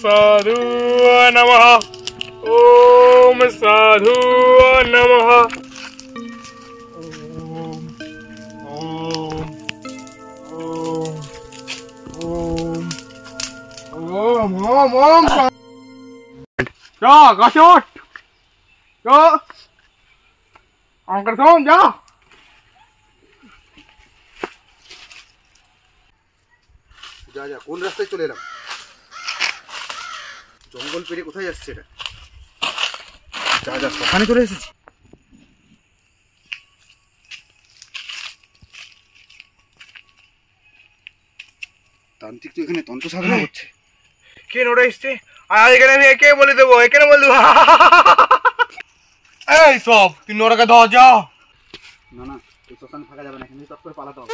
साधु नमः। ओम साधु नमः। ओम जा काशोट जा अंकर सोम जा। যা যা কোন রাস্তায় চলে এলাম? জঙ্গল পেরিয়ে কোথায় যাচ্ছে এটা? যা যা ওখানে চলে এসেছি। তান্ত্রিক তো এখানে তন্ত্র সাধনা করছে। কে নোড়ে এসছে? আজ এখানে আমি একে বলে দেবো, এখানে বলে দেবো। এই সব তুই নোড়াকে দাও যা। না না এই শ্মশানে থাকা যাবে না, এখানে চট করে পালাতে হবে।